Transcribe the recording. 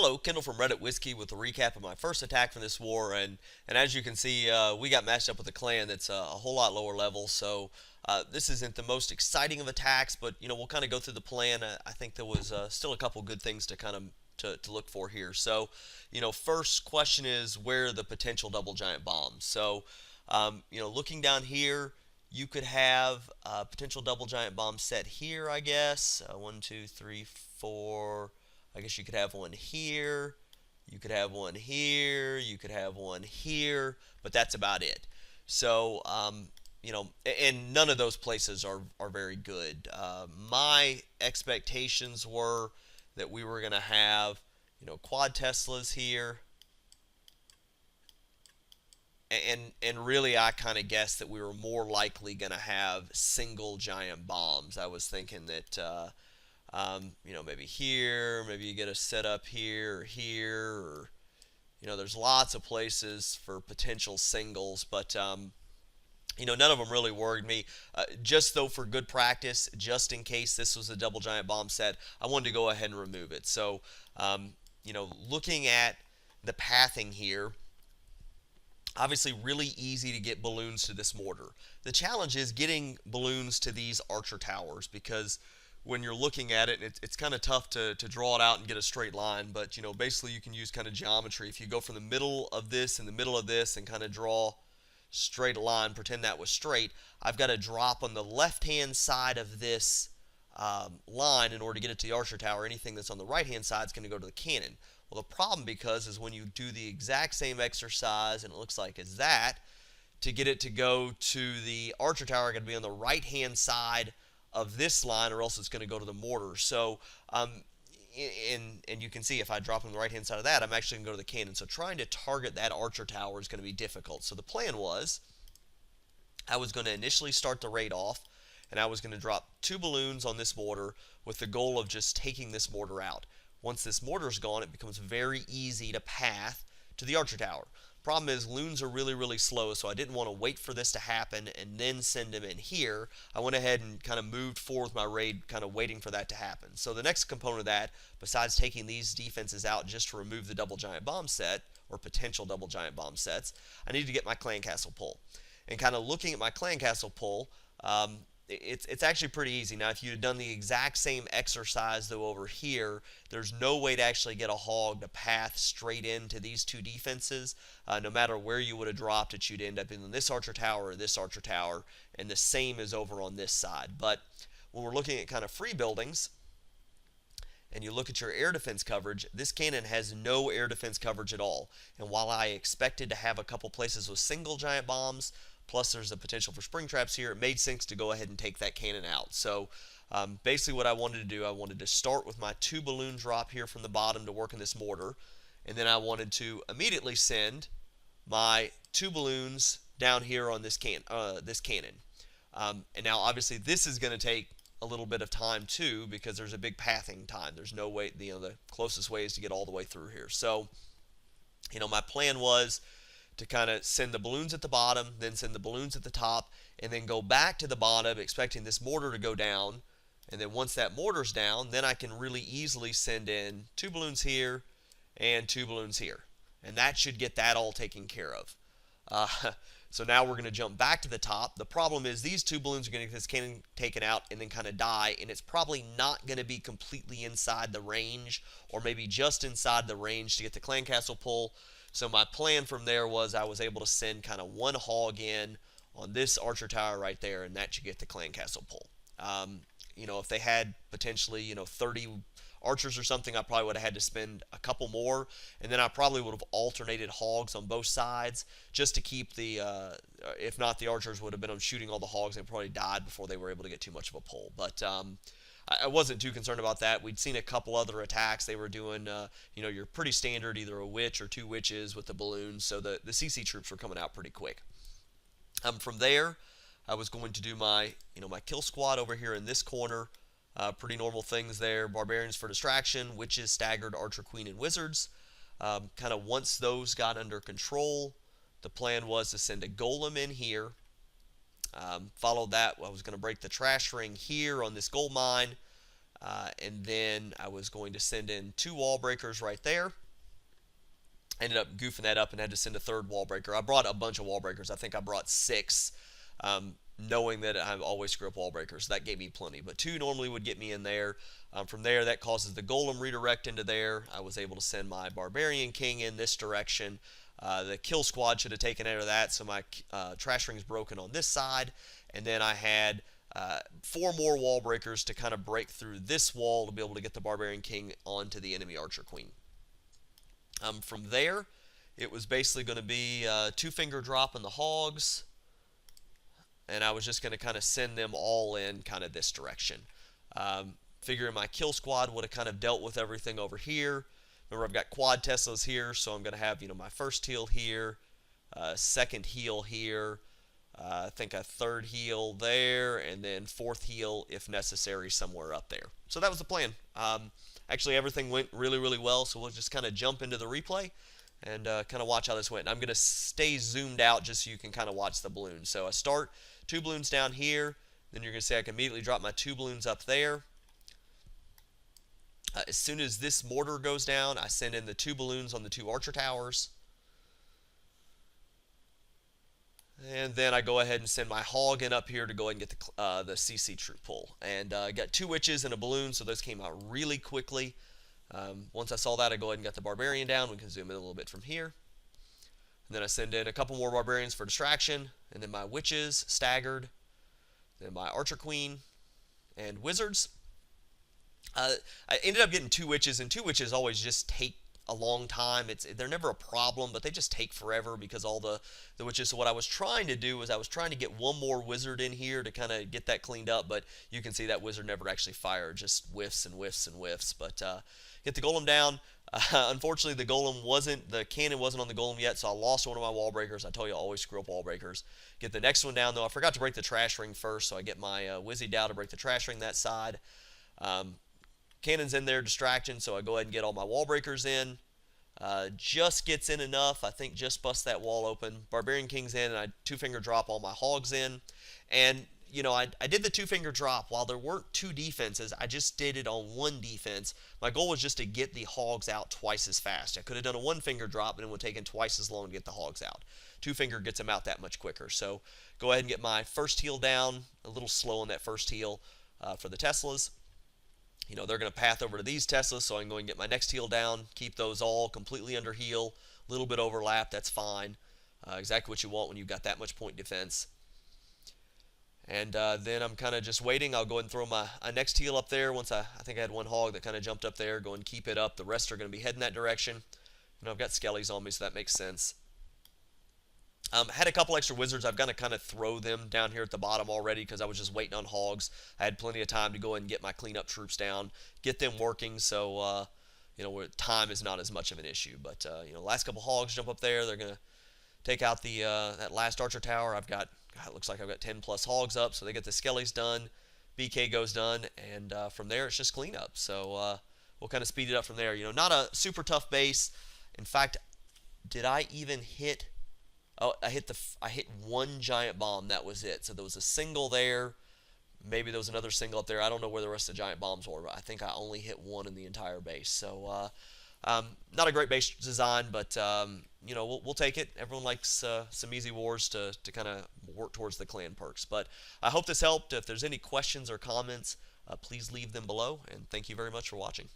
Hello, Kendall from Reddit Whiskey with a recap of my first attack from this war, and as you can see, we got matched up with a clan that's a whole lot lower level. So this isn't the most exciting of attacks, but we'll kind of go through the plan. I think there was still a couple good things to kind of to look for here. So, first question is where are the potential double giant bombs? So, looking down here, you could have a potential double giant bomb set here, I guess. One, two, three, four. I guess you could have one here, you could have one here, you could have one here, but that's about it. So, and none of those places are very good. My expectations were that we were going to have, quad Teslas here, and really I kind of guessed that we were more likely going to have single giant bombs. I was thinking that maybe here, maybe you get a setup here or here, or there's lots of places for potential singles, but none of them really worried me. Just though for good practice, just in case this was a double giant bomb set, I wanted to go ahead and remove it. So, looking at the pathing here, obviously really easy to get balloons to this mortar. The challenge is getting balloons to these archer towers because when you're looking at it, it's kind of tough to draw it out and get a straight line, but basically you can use kind of geometry. If you go from the middle of this and the middle of this and kind of draw straight a line, pretend that was straight, I've got to drop on the left hand side of this line in order to get it to the archer tower. Anything that's on the right hand side is going to go to the cannon. Well, the problem is when you do the exact same exercise, and it looks like it's that, to get it to go to the archer tower, going to be on the right hand side of this line, or else it's going to go to the mortar. So, and you can see if I drop on the right hand side of that, I'm actually going to go to the cannon. So trying to target that archer tower is going to be difficult. So the plan was I was going to initially start the raid off, and I was going to drop 2 balloons on this mortar with the goal of just taking this mortar out. Once this mortar's gone, it becomes very easy to path to the archer tower. Problem is, loons are really, really slow, so I didn't want to wait for this to happen and then send them in here. I went ahead and kind of moved forward with my raid, kind of waiting for that to happen. So the next component of that, besides taking these defenses out just to remove the double giant bomb set, or potential double giant bomb sets, I needed to get my clan castle pull. And kind of looking at my clan castle pull, it's actually pretty easy. Now, if you had done the exact same exercise, though, over here, there's no way to actually get a hog to path straight into these 2 defenses. No matter where you would have dropped it, you'd end up in this archer tower or this archer tower, and the same is over on this side. But when we're looking at kind of free buildings, and you look at your air defense coverage, this cannon has no air defense coverage at all. And while I expected to have a couple places with single giant bombs, plus there's the potential for spring traps here, it made sense to go ahead and take that cannon out. So basically what I wanted to do, I wanted to start with my 2 balloon drop here from the bottom to work in this mortar, and then I wanted to immediately send my 2 balloons down here on this cannon. And now obviously this is going to take a little bit of time too, because there's a big pathing time. There's no way, the closest way is to get all the way through here. So, my plan was to kind of send the balloons at the bottom, then send the balloons at the top, and then go back to the bottom expecting this mortar to go down. And then once that mortar's down, then I can really easily send in 2 balloons here and 2 balloons here. And that should get that all taken care of. So now we're going to jump back to the top. The problem is these 2 balloons are going to get this cannon taken out and then kind of die, and it's probably not going to be completely inside the range, or maybe just inside the range to get the clan castle pull. So my plan from there was I was able to send kind of 1 hog in on this archer tower right there, and that should get the clan castle pull. If they had potentially 30 archers or something, I probably would have had to spend a couple more, and then I probably would have alternated hogs on both sides just to keep the if not, the archers would have been shooting all the hogs and probably died before they were able to get too much of a pull. But I wasn't too concerned about that. We'd seen a couple other attacks. They were doing your pretty standard, either a witch or 2 witches with the balloons, so the CC troops were coming out pretty quick. From there, I was going to do my my kill squad over here in this corner. Pretty normal things there. Barbarians for distraction, witches, staggered, archer, queen, and wizards. Kind of once those got under control, the plan was to send a golem in here. Followed that, I was going to break the trash ring here on this gold mine. And then I was going to send in 2 wall breakers right there. Ended up goofing that up and had to send a 3rd wall breaker. I brought a bunch of wall breakers. I think I brought 6, knowing that I always screw up wall breakers. That gave me plenty, but 2 normally would get me in there. From there, that causes the golem redirect into there. I was able to send my barbarian king in this direction. The kill squad should have taken out of that, so my trash ring's broken on this side. And then I had 4 more wall breakers to kind of break through this wall to be able to get the barbarian king onto the enemy archer queen. From there, it was basically going to be 2-finger drop in the hogs, and I was just going to kind of send them all in kind of this direction. Figuring my kill squad would have kind of dealt with everything over here. Remember, I've got quad Teslas here, so I'm going to have, my first heal here, second heal here, I think a 3rd heal there, and then 4th heal, if necessary, somewhere up there. So that was the plan. Actually, everything went really, really well, so we'll just kind of jump into the replay and kind of watch how this went. And I'm going to stay zoomed out just so you can kind of watch the balloons. So I start 2 balloons down here, then you're going to see I can immediately drop my 2 balloons up there. As soon as this mortar goes down, I send in the 2 balloons on the 2 archer towers. And then I go ahead and send my hog in up here to go ahead and get the CC troop pull. And I got 2 witches and a balloon, so those came out really quickly. Once I saw that, I go ahead and got the barbarian down. We can zoom in a little bit from here. And then I send in a couple more barbarians for distraction. And then my witches staggered. Then my archer queen and wizards. I ended up getting 2 witches, and 2 witches always just take a long time. They're never a problem, but they just take forever because all the witches. So what I was trying to do was I was trying to get 1 more wizard in here to kind of get that cleaned up, but you can see that wizard never actually fired, just whiffs and whiffs and whiffs. But get the golem down. Unfortunately, the cannon wasn't on the golem yet, so I lost one of my wall breakers. I told you I always screw up wall breakers. Get the next one down, though. I forgot to break the trash ring first, so I get my wizzy down to break the trash ring that side. Cannon's in there, distraction, so I go ahead and get all my wall breakers in. Just gets in enough, I think just bust that wall open. Barbarian King's in, and I 2-finger drop all my hogs in. And, I did the 2-finger drop. While there weren't 2 defenses, I just did it on 1 defense. My goal was just to get the hogs out twice as fast. I could have done a 1-finger drop, and it would have taken twice as long to get the hogs out. 2-finger gets them out that much quicker. So go ahead and get my first heal down. A little slow on that first heal for the Teslas. They're going to path over to these Teslas, so I can go and get my next heal down, keep those all completely under heal, a little bit overlap, that's fine. Exactly what you want when you've got that much point defense. And then I'm kind of just waiting. I'll go ahead and throw my next heal up there. Once I think I had 1 hog that kind of jumped up there, go and keep it up. The rest are going to be heading that direction. I've got skellies on me, so that makes sense. Had a couple extra wizards. I've got to kind of throw them down here at the bottom already because I was just waiting on hogs. I had plenty of time to go ahead and get my cleanup troops down, get them working, so where time is not as much of an issue. But last couple hogs jump up there. They're gonna take out the that last archer tower. It looks like I've got 10 plus hogs up, so they get the skellies done. BK goes done, and from there it's just cleanup. So we'll kind of speed it up from there. Not a super tough base. In fact, did I even hit? Oh, I hit 1 giant bomb. That was it. So there was a single there. Maybe there was another single up there. I don't know where the rest of the giant bombs were, but I think I only hit 1 in the entire base. So not a great base design, but we'll take it. Everyone likes some easy wars to kind of work towards the clan perks. But I hope this helped. If there's any questions or comments, please leave them below. And thank you very much for watching.